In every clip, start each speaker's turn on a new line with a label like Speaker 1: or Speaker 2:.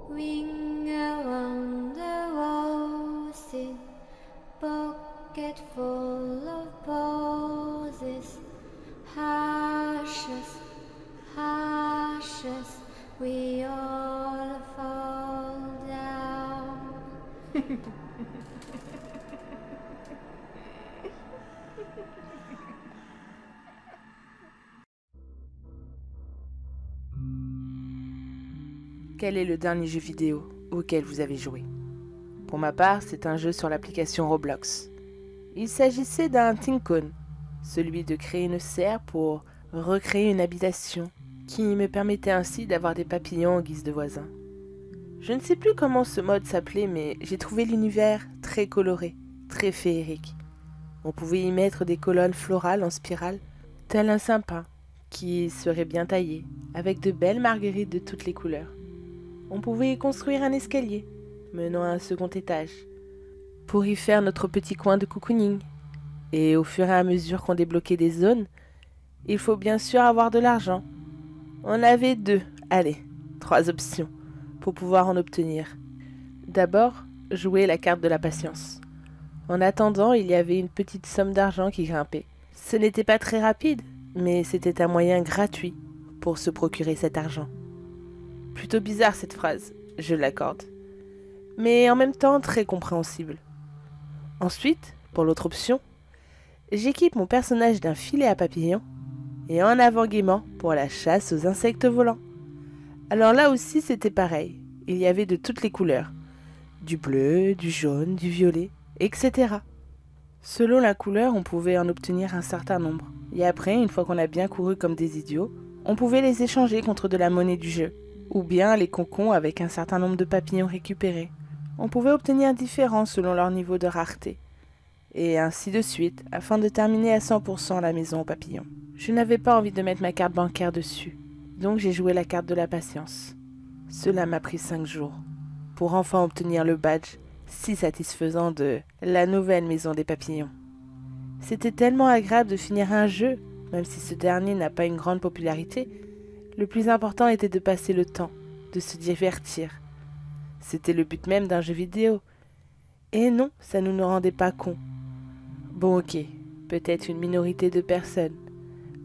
Speaker 1: Ring around the roses, pocket full of posies. Ashes, ashes, we all fall down.
Speaker 2: Quel est le dernier jeu vidéo auquel vous avez joué? Pour ma part, c'est un jeu sur l'application Roblox. Il s'agissait d'un Tycoon, celui de créer une serre pour recréer une habitation, qui me permettait ainsi d'avoir des papillons en guise de voisins. Je ne sais plus comment ce mode s'appelait, mais j'ai trouvé l'univers très coloré, très féerique. On pouvait y mettre des colonnes florales en spirale, tel un sapin, qui serait bien taillé, avec de belles marguerites de toutes les couleurs. On pouvait y construire un escalier, menant à un second étage, pour y faire notre petit coin de cocooning. Et au fur et à mesure qu'on débloquait des zones, il faut bien sûr avoir de l'argent. On avait 3 options, pour pouvoir en obtenir. D'abord, jouer la carte de la patience. En attendant, il y avait une petite somme d'argent qui grimpait. Ce n'était pas très rapide, mais c'était un moyen gratuit pour se procurer cet argent. Plutôt bizarre cette phrase, je l'accorde, mais en même temps très compréhensible. Ensuite, pour l'autre option, j'équipe mon personnage d'un filet à papillons et en avant-gaiement pour la chasse aux insectes volants. Alors là aussi c'était pareil, il y avait de toutes les couleurs, du bleu, du jaune, du violet, etc. Selon la couleur, on pouvait en obtenir un certain nombre, et après, une fois qu'on a bien couru comme des idiots, on pouvait les échanger contre de la monnaie du jeu, ou bien les cocons avec un certain nombre de papillons récupérés. On pouvait obtenir différents selon leur niveau de rareté, et ainsi de suite, afin de terminer à 100% la maison aux papillons. Je n'avais pas envie de mettre ma carte bancaire dessus, donc j'ai joué la carte de la patience. Cela m'a pris 5 jours, pour enfin obtenir le badge si satisfaisant de la nouvelle maison des papillons. C'était tellement agréable de finir un jeu, même si ce dernier n'a pas une grande popularité. Le plus important était de passer le temps, de se divertir. C'était le but même d'un jeu vidéo. Et non, ça ne nous rendait pas cons. Bon ok, peut-être une minorité de personnes,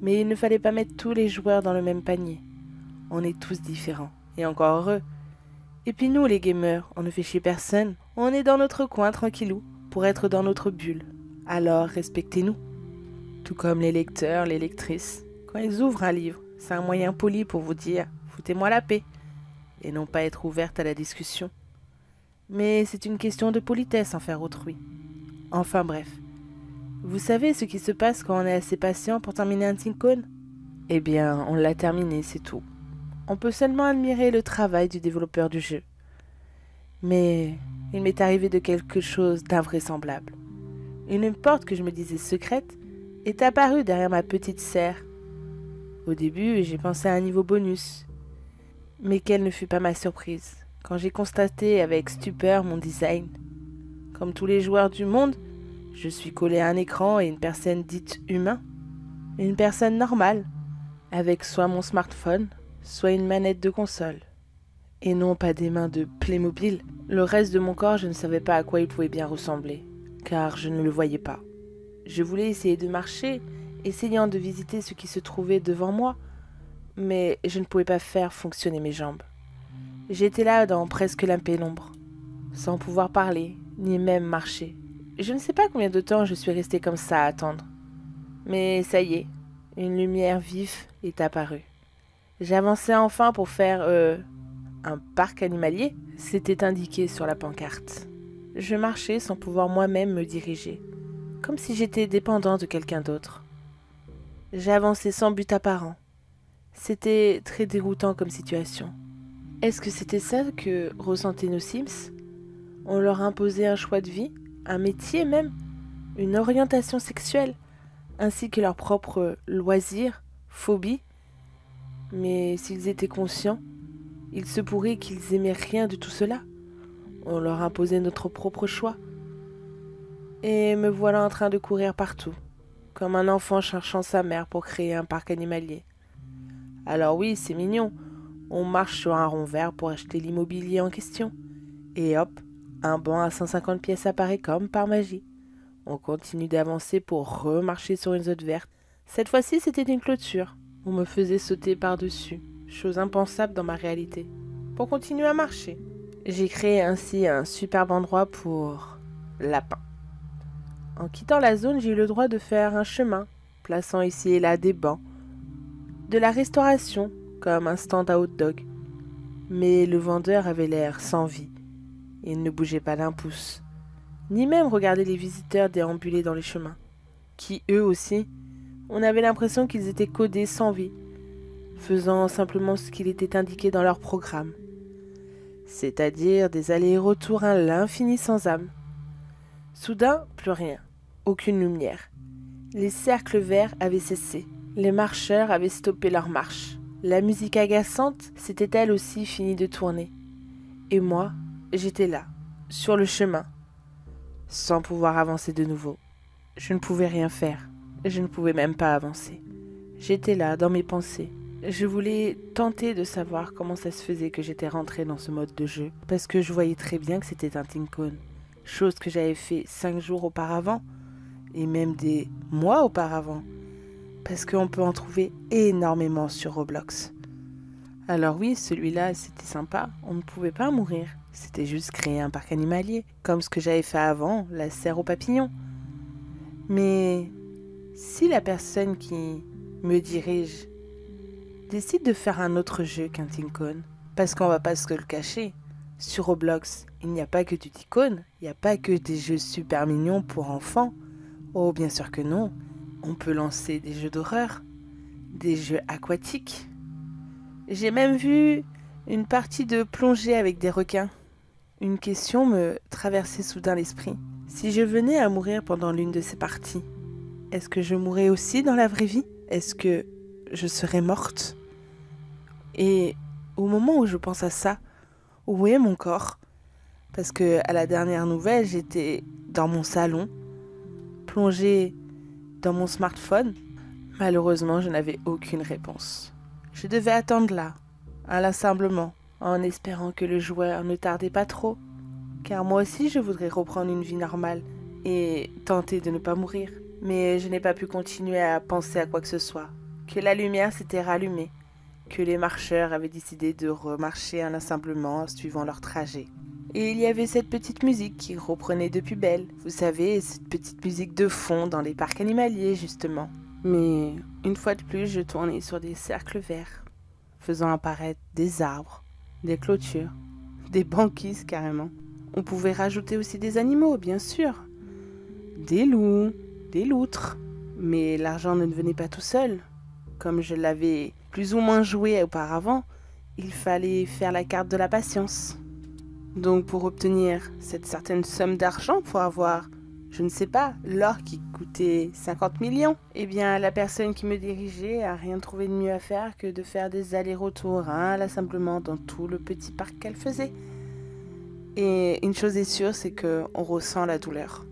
Speaker 2: mais il ne fallait pas mettre tous les joueurs dans le même panier. On est tous différents, et encore heureux. Et puis nous les gamers, on ne fait chier personne, on est dans notre coin tranquillou, pour être dans notre bulle. Alors respectez-nous. Tout comme les lecteurs, les lectrices, quand ils ouvrent un livre, c'est un moyen poli pour vous dire « foutez-moi la paix » et non pas être ouverte à la discussion. Mais c'est une question de politesse envers autrui. Enfin bref. Vous savez ce qui se passe quand on est assez patient pour terminer un Tycoon? Eh bien, on l'a terminé, c'est tout. On peut seulement admirer le travail du développeur du jeu. Mais il m'est arrivé de quelque chose d'invraisemblable. Une porte que je me disais secrète est apparue derrière ma petite serre. Au début, j'ai pensé à un niveau bonus. Mais quelle ne fut pas ma surprise quand j'ai constaté avec stupeur mon design. Comme tous les joueurs du monde, je suis collé à un écran et une personne dite humain. Une personne normale, avec soit mon smartphone, soit une manette de console. Et non pas des mains de Playmobil. Le reste de mon corps, je ne savais pas à quoi il pouvait bien ressembler, car je ne le voyais pas. Je voulais essayer de marcher, essayant de visiter ce qui se trouvait devant moi, mais je ne pouvais pas faire fonctionner mes jambes. J'étais là dans presque la pénombre, sans pouvoir parler, ni même marcher. Je ne sais pas combien de temps je suis restée comme ça à attendre. Mais ça y est, une lumière vive est apparue. J'avançais enfin pour faire, un parc animalier, c'était indiqué sur la pancarte. Je marchais sans pouvoir moi-même me diriger, comme si j'étais dépendant de quelqu'un d'autre. J'avançais sans but apparent. C'était très déroutant comme situation. Est-ce que c'était ça que ressentaient nos Sims? On leur imposait un choix de vie, un métier même, une orientation sexuelle, ainsi que leurs propres loisirs, phobies. Mais s'ils étaient conscients, il se pourrait qu'ils aimaient rien de tout cela. On leur imposait notre propre choix. Et me voilà en train de courir partout, comme un enfant cherchant sa mère pour créer un parc animalier. Alors oui, c'est mignon, On marche sur un rond vert pour acheter l'immobilier en question. Et hop, un banc à 150 pièces apparaît comme par magie. On continue d'avancer pour remarcher sur une zone verte. Cette fois-ci, c'était une clôture. On me faisait sauter par-dessus, chose impensable dans ma réalité, pour continuer à marcher. J'ai créé ainsi un superbe endroit pour lapins. En quittant la zone, j'ai eu le droit de faire un chemin, plaçant ici et là des bancs, de la restauration, comme un stand à hot dog. Mais le vendeur avait l'air sans vie. Il ne bougeait pas d'un pouce, ni même regarder les visiteurs déambuler dans les chemins, qui, eux aussi, on avait l'impression qu'ils étaient codés sans vie, faisant simplement ce qu'il était indiqué dans leur programme, c'est-à-dire des allers et retours à l'infini sans âme. Soudain, plus rien, aucune lumière. Les cercles verts avaient cessé, les marcheurs avaient stoppé leur marche. La musique agaçante s'était elle aussi finie de tourner. Et moi, j'étais là, sur le chemin, sans pouvoir avancer de nouveau. Je ne pouvais rien faire, je ne pouvais même pas avancer. J'étais là, dans mes pensées. Je voulais tenter de savoir comment ça se faisait que j'étais rentrée dans ce mode de jeu, parce que je voyais très bien que c'était un Tinkoon, chose que j'avais fait 5 jours auparavant, et même des mois auparavant, parce qu'on peut en trouver énormément sur Roblox. Alors oui, celui-là, c'était sympa, on ne pouvait pas mourir. C'était juste créer un parc animalier, comme ce que j'avais fait avant, la serre aux papillons. Mais si la personne qui me dirige décide de faire un autre jeu qu'un Tinkoon, parce qu'on va pas se le cacher, sur Roblox, il n'y a pas que du Tinkoon, il n'y a pas que des jeux super mignons pour enfants. Oh, bien sûr que non, on peut lancer des jeux d'horreur, des jeux aquatiques. J'ai même vu une partie de plongée avec des requins. Une question me traversait soudain l'esprit. Si je venais à mourir pendant l'une de ces parties, est-ce que je mourrais aussi dans la vraie vie? Est-ce que je serais morte? Et au moment où je pense à ça, où est mon corps? Parce que à la dernière nouvelle, j'étais dans mon salon, plongée dans mon smartphone. Malheureusement, je n'avais aucune réponse. Je devais attendre là, inlassablement, en espérant que le joueur ne tardait pas trop, car moi aussi je voudrais reprendre une vie normale et tenter de ne pas mourir. Mais je n'ai pas pu continuer à penser à quoi que ce soit, que la lumière s'était rallumée, que les marcheurs avaient décidé de remarcher inlassablement suivant leur trajet. Et il y avait cette petite musique qui reprenait de plus belle, vous savez, cette petite musique de fond dans les parcs animaliers justement. Mais une fois de plus, je tournais sur des cercles verts, faisant apparaître des arbres, des clôtures, des banquises carrément. On pouvait rajouter aussi des animaux, bien sûr. Des loups, des loutres. Mais l'argent ne venait pas tout seul. Comme je l'avais plus ou moins joué auparavant, il fallait faire la carte de la patience. Donc pour obtenir cette certaine somme d'argent pour avoir, je ne sais pas, l'or qui coûtait 50 millions, eh bien la personne qui me dirigeait a rien trouvé de mieux à faire que de faire des allers-retours inlassablement dans tout le petit parc qu'elle faisait. Et une chose est sûre, c'est qu'on ressent la douleur.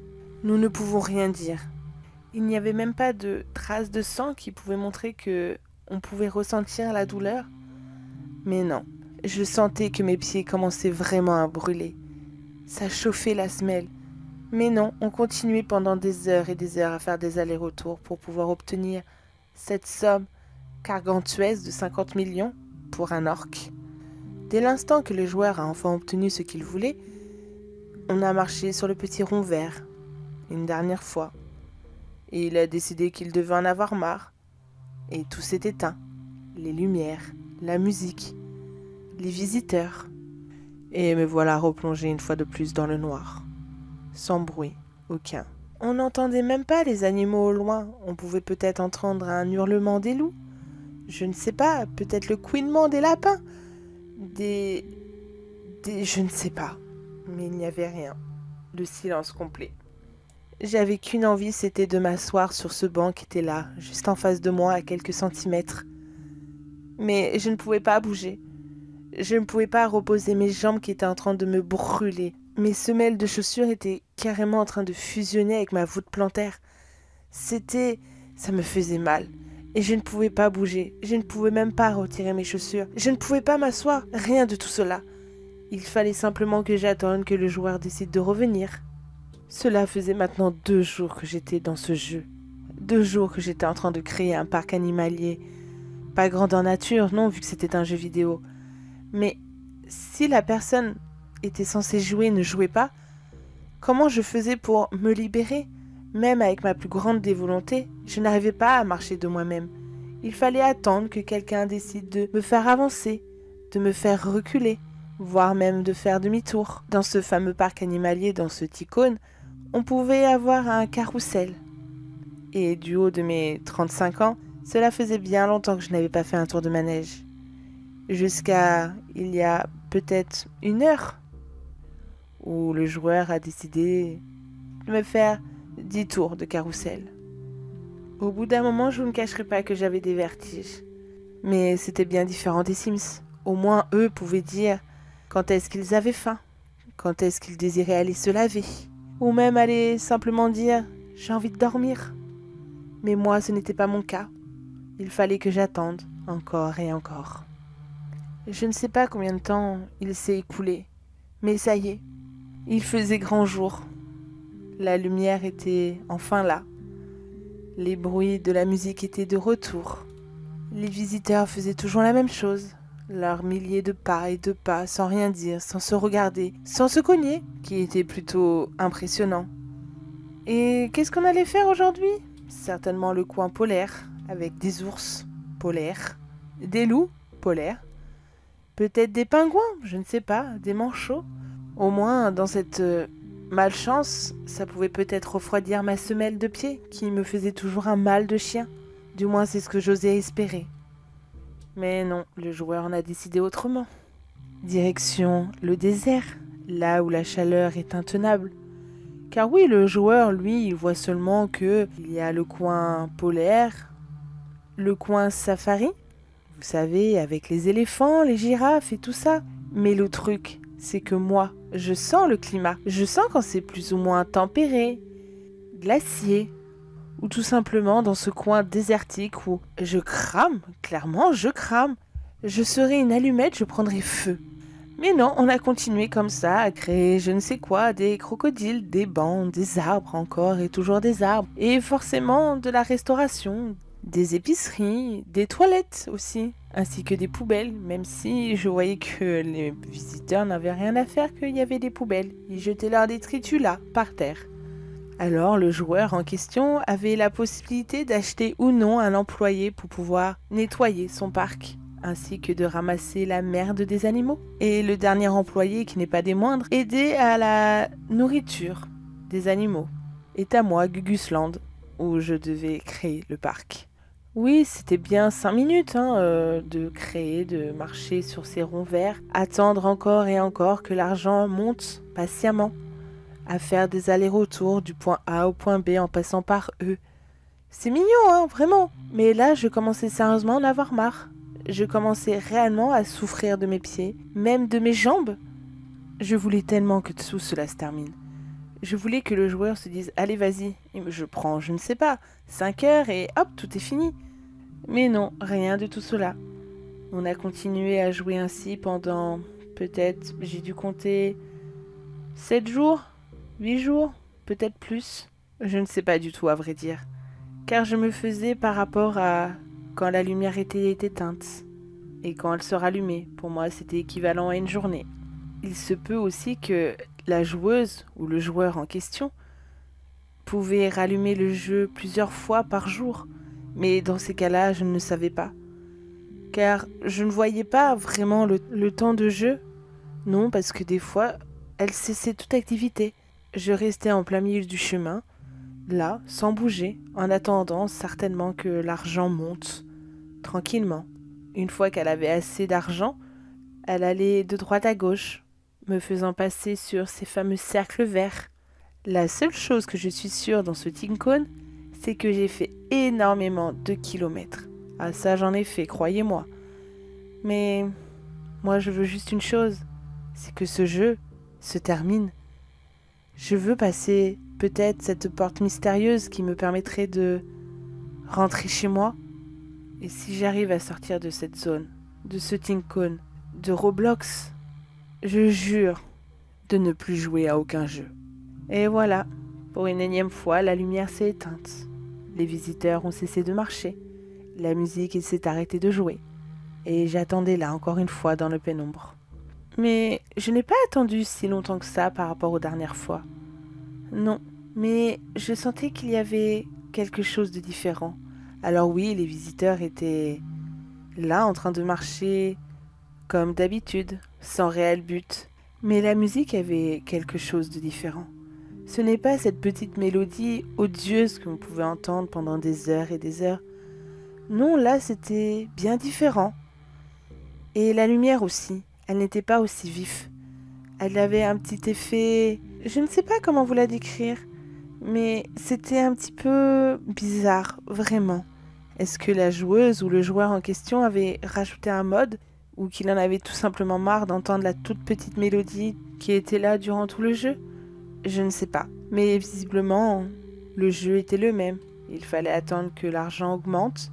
Speaker 2: Nous ne pouvons rien dire. Il n'y avait même pas de traces de sang qui pouvaient montrer que on pouvait ressentir la douleur. Mais non, je sentais que mes pieds commençaient vraiment à brûler. Ça chauffait la semelle. Mais non, on continuait pendant des heures et des heures à faire des allers-retours pour pouvoir obtenir cette somme gargantuesque de 50 millions pour un orc. Dès l'instant que le joueur a enfin obtenu ce qu'il voulait, on a marché sur le petit rond vert, une dernière fois. Et il a décidé qu'il devait en avoir marre. Et tout s'est éteint. Les lumières, la musique, les visiteurs. Et me voilà replongé une fois de plus dans le noir. Sans bruit, aucun. On n'entendait même pas les animaux au loin. On pouvait peut-être entendre un hurlement des loups. Je ne sais pas, peut-être le couinement des lapins. Je ne sais pas. Mais il n'y avait rien. Le silence complet. J'avais qu'une envie, c'était de m'asseoir sur ce banc qui était là, juste en face de moi, à quelques centimètres. Mais je ne pouvais pas bouger. Je ne pouvais pas reposer mes jambes qui étaient en train de me brûler. Mes semelles de chaussures étaient carrément en train de fusionner avec ma voûte plantaire. Ça me faisait mal. Et je ne pouvais pas bouger, je ne pouvais même pas retirer mes chaussures, je ne pouvais pas m'asseoir, rien de tout cela. Il fallait simplement que j'attende que le joueur décide de revenir. Cela faisait maintenant 2 jours que j'étais dans ce jeu. 2 jours que j'étais en train de créer un parc animalier. Pas grandeur nature, non, vu que c'était un jeu vidéo. Mais si la personne était censée jouer ne jouait pas, comment je faisais pour me libérer? Même avec ma plus grande dévolonté, je n'arrivais pas à marcher de moi-même. Il fallait attendre que quelqu'un décide de me faire avancer, de me faire reculer, voire même de faire demi-tour. Dans ce fameux parc animalier, dans ce Ticône, on pouvait avoir un carrousel. Et du haut de mes 35 ans, cela faisait bien longtemps que je n'avais pas fait un tour de manège. Jusqu'à il y a peut-être 1 heure, où le joueur a décidé de me faire 10 tours de carrousel. Au bout d'un moment, je vous ne cacherai pas que j'avais des vertiges. Mais c'était bien différent des Sims. Au moins, eux pouvaient dire quand est-ce qu'ils avaient faim, quand est-ce qu'ils désiraient aller se laver, ou même aller simplement dire « j'ai envie de dormir ». Mais moi, ce n'était pas mon cas. Il fallait que j'attende encore et encore. Je ne sais pas combien de temps il s'est écoulé, mais ça y est, il faisait grand jour. La lumière était enfin là. Les bruits de la musique étaient de retour. Les visiteurs faisaient toujours la même chose. Leurs milliers de pas et de pas, sans rien dire, sans se regarder, sans se cogner, qui était plutôt impressionnant. Et qu'est-ce qu'on allait faire aujourd'hui? Certainement le coin polaire, avec des ours polaires, des loups polaires, peut-être des pingouins, je ne sais pas, des manchots. Au moins, dans cette malchance, ça pouvait peut-être refroidir ma semelle de pied, qui me faisait toujours un mal de chien. Du moins, c'est ce que j'osais espérer. Mais non, le joueur en a décidé autrement. Direction le désert, là où la chaleur est intenable. Car oui, le joueur, lui, il voit seulement qu'il y a le coin polaire, le coin safari, vous savez, avec les éléphants, les girafes et tout ça. Mais le truc, c'est que moi, je sens le climat. Je sens quand c'est plus ou moins tempéré, glacier, ou tout simplement dans ce coin désertique où je crame, clairement je crame. Je serais une allumette, je prendrais feu. Mais non, on a continué comme ça à créer je ne sais quoi, des crocodiles, des bancs, des arbres encore et toujours des arbres. Et forcément de la restauration, des épiceries, des toilettes aussi, ainsi que des poubelles, même si je voyais que les visiteurs n'avaient rien à faire qu'il y avait des poubelles. Ils jetaient leurs détritus là, par terre. Alors le joueur en question avait la possibilité d'acheter ou non un employé pour pouvoir nettoyer son parc, ainsi que de ramasser la merde des animaux. Et le dernier employé, qui n'est pas des moindres, aidait à la nourriture des animaux. Et à moi, Gugusland, où je devais créer le parc. Oui, c'était bien 5 minutes de créer, de marcher sur ces ronds verts, attendre encore et encore que l'argent monte patiemment, à faire des allers-retours du point A au point B en passant par eux. C'est mignon, vraiment. Mais là, je commençais sérieusement à en avoir marre. Je commençais réellement à souffrir de mes pieds, même de mes jambes. Je voulais tellement que tout cela se termine. Je voulais que le joueur se dise « Allez, vas-y, je prends, je ne sais pas, 5 heures et hop, tout est fini. » Mais non, rien de tout cela. On a continué à jouer ainsi pendant, peut-être, j'ai dû compter 7 jours, 8 jours, peut-être plus. Je ne sais pas du tout, à vrai dire. Car je me faisais par rapport à quand la lumière était éteinte et quand elle se rallumait. Pour moi, c'était équivalent à une journée. Il se peut aussi que la joueuse ou le joueur en question pouvait rallumer le jeu plusieurs fois par jour. Mais dans ces cas-là, je ne le savais pas. Car je ne voyais pas vraiment le temps de jeu. Non, parce que des fois, elle cessait toute activité. Je restais en plein milieu du chemin, là, sans bouger, en attendant certainement que l'argent monte, tranquillement. Une fois qu'elle avait assez d'argent, elle allait de droite à gauche, me faisant passer sur ces fameux cercles verts. La seule chose que je suis sûre dans ce Ticône, c'est que j'ai fait énormément de kilomètres. Ah ça j'en ai fait, croyez-moi. Mais moi je veux juste une chose, c'est que ce jeu se termine. Je veux passer peut-être cette porte mystérieuse qui me permettrait de rentrer chez moi, Et si j'arrive à sortir de cette zone, de ce Tincone, de Roblox, je jure de ne plus jouer à aucun jeu. Et voilà, pour une énième fois, la lumière s'est éteinte. Les visiteurs ont cessé de marcher. La musique s'est arrêtée de jouer. Et j'attendais là encore une fois dans le pénombre. Mais je n'ai pas attendu si longtemps que ça par rapport aux dernières fois. Non, mais je sentais qu'il y avait quelque chose de différent. Alors oui, les visiteurs étaient là en train de marcher comme d'habitude, sans réel but. Mais la musique avait quelque chose de différent. Ce n'est pas cette petite mélodie odieuse que vous pouvez entendre pendant des heures et des heures. Non, là c'était bien différent. Et la lumière aussi, elle n'était pas aussi vive. Elle avait un petit effet... Je ne sais pas comment vous la décrire, mais c'était un petit peu bizarre, vraiment. Est-ce que la joueuse ou le joueur en question avait rajouté un mode ou qu'il en avait tout simplement marre d'entendre la toute petite mélodie qui était là durant tout le jeu? Je ne sais pas. Mais visiblement, le jeu était le même. Il fallait attendre que l'argent augmente.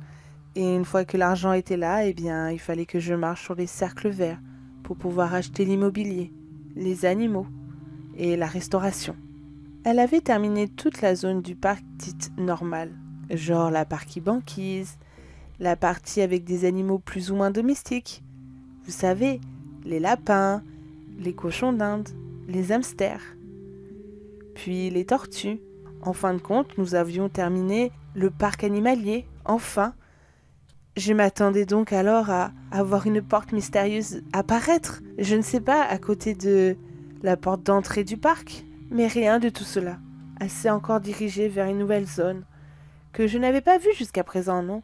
Speaker 2: Et une fois que l'argent était là, eh bien, il fallait que je marche sur les cercles verts pour pouvoir acheter l'immobilier, les animaux et la restauration. Elle avait terminé toute la zone du parc dite normale, genre la partie banquise, la partie avec des animaux plus ou moins domestiques. Vous savez, les lapins, les cochons d'Inde, les hamsters, puis les tortues. En fin de compte, nous avions terminé le parc animalier, enfin. Je m'attendais donc alors à avoir une porte mystérieuse apparaître, je ne sais pas, à côté de la porte d'entrée du parc, mais rien de tout cela. Elle s'est encore dirigée vers une nouvelle zone, que je n'avais pas vue jusqu'à présent, non.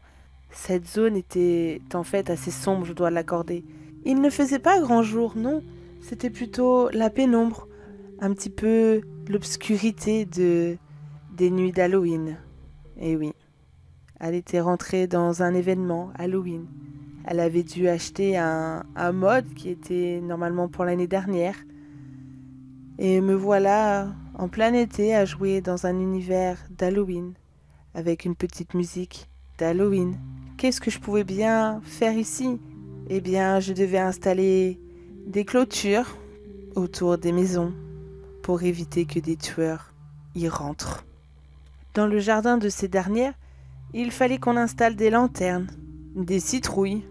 Speaker 2: Cette zone était en fait assez sombre, je dois l'accorder. Il ne faisait pas grand jour, non, c'était plutôt la pénombre, un petit peu l'obscurité des nuits d'Halloween. Et oui. Elle était rentrée dans un événement Halloween. Elle avait dû acheter un mode qui était normalement pour l'année dernière. Et me voilà en plein été à jouer dans un univers d'Halloween, avec une petite musique d'Halloween. Qu'est-ce que je pouvais bien faire ici? Eh bien, je devais installer des clôtures autour des maisons pour éviter que des tueurs y rentrent. Dans le jardin de ces dernières, il fallait qu'on installe des lanternes, des citrouilles,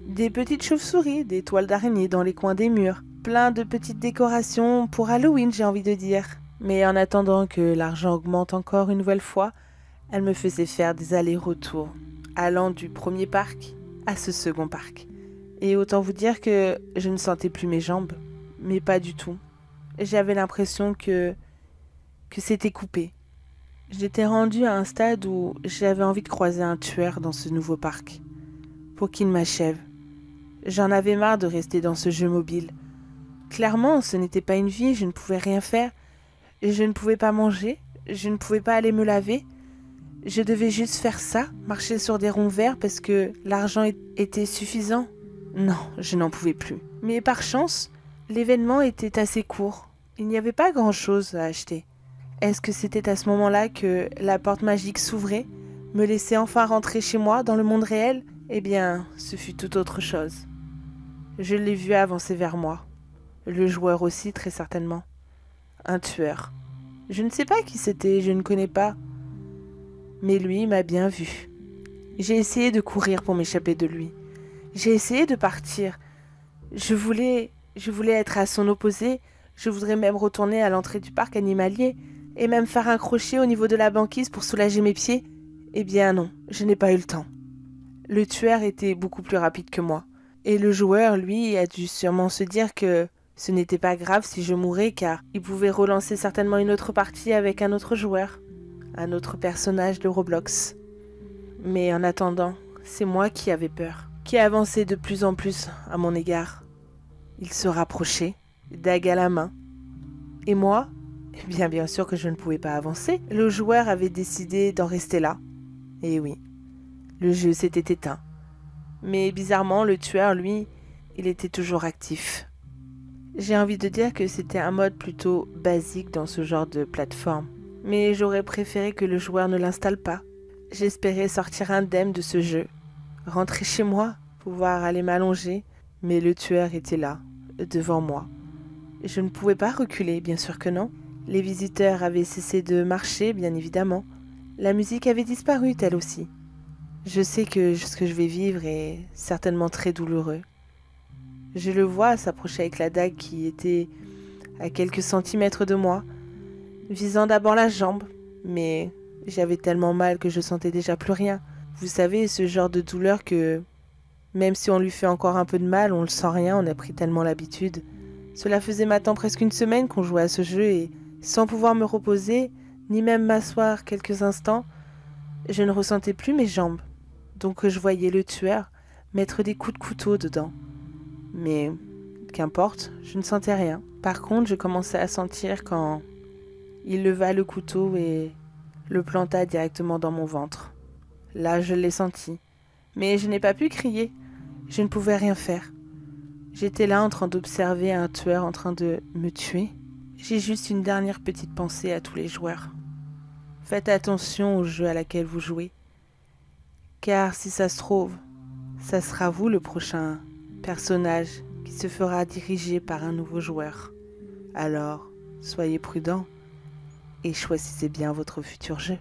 Speaker 2: des petites chauves-souris, des toiles d'araignée dans les coins des murs, plein de petites décorations pour Halloween, j'ai envie de dire. Mais en attendant que l'argent augmente encore une nouvelle fois, elle me faisait faire des allers-retours, allant du premier parc à ce second parc. Et autant vous dire que je ne sentais plus mes jambes, mais pas du tout. J'avais l'impression que c'était coupé. J'étais rendue à un stade où j'avais envie de croiser un tueur dans ce nouveau parc, pour qu'il m'achève. J'en avais marre de rester dans ce jeu mobile. Clairement, ce n'était pas une vie, je ne pouvais rien faire. Je ne pouvais pas manger, je ne pouvais pas aller me laver. Je devais juste faire ça, marcher sur des ronds verts parce que l'argent était suffisant. Non, je n'en pouvais plus. Mais par chance, l'événement était assez court. Il n'y avait pas grand-chose à acheter. Est-ce que c'était à ce moment-là que la porte magique s'ouvrait, me laissait enfin rentrer chez moi dans le monde réel? Eh bien, ce fut tout autre chose. Je l'ai vu avancer vers moi. Le joueur aussi, très certainement. Un tueur. Je ne sais pas qui c'était, je ne connais pas. Mais lui m'a bien vu. J'ai essayé de courir pour m'échapper de lui. J'ai essayé de partir. Je voulais être à son opposé. Je voudrais même retourner à l'entrée du parc animalier et même faire un crochet au niveau de la banquise pour soulager mes pieds. Eh bien non, je n'ai pas eu le temps. Le tueur était beaucoup plus rapide que moi. Et le joueur, lui, a dû sûrement se dire que ce n'était pas grave si je mourais car il pouvait relancer certainement une autre partie avec un autre joueur, un autre personnage de Roblox. Mais en attendant, c'est moi qui avais peur, qui avançait de plus en plus à mon égard. Il se rapprochait, dague à la main. Et moi, eh bien sûr que je ne pouvais pas avancer. Le joueur avait décidé d'en rester là. Et oui, le jeu s'était éteint. Mais bizarrement, le tueur, lui, il était toujours actif. J'ai envie de dire que c'était un mode plutôt basique dans ce genre de plateforme. Mais j'aurais préféré que le joueur ne l'installe pas. J'espérais sortir indemne de ce jeu, rentrer chez moi, pouvoir aller m'allonger, mais le tueur était là, devant moi. Je ne pouvais pas reculer, bien sûr que non. Les visiteurs avaient cessé de marcher, bien évidemment. La musique avait disparu, elle aussi. Je sais que ce que je vais vivre est certainement très douloureux. Je le vois s'approcher avec la dague qui était à quelques centimètres de moi, visant d'abord la jambe, mais j'avais tellement mal que je sentais déjà plus rien. Vous savez, ce genre de douleur que, même si on lui fait encore un peu de mal, on ne sent rien, on a pris tellement l'habitude. Cela faisait maintenant presque une semaine qu'on jouait à ce jeu et, sans pouvoir me reposer, ni même m'asseoir quelques instants, je ne ressentais plus mes jambes. Donc je voyais le tueur mettre des coups de couteau dedans. Mais qu'importe, je ne sentais rien. Par contre, je commençais à sentir quand il leva le couteau et le planta directement dans mon ventre. Là, je l'ai senti. Mais je n'ai pas pu crier. Je ne pouvais rien faire. J'étais là en train d'observer un tueur en train de me tuer. J'ai juste une dernière petite pensée à tous les joueurs. Faites attention au jeu à laquelle vous jouez. Car si ça se trouve, ça sera vous le prochain personnage qui se fera diriger par un nouveau joueur. Alors, soyez prudents et choisissez bien votre futur jeu.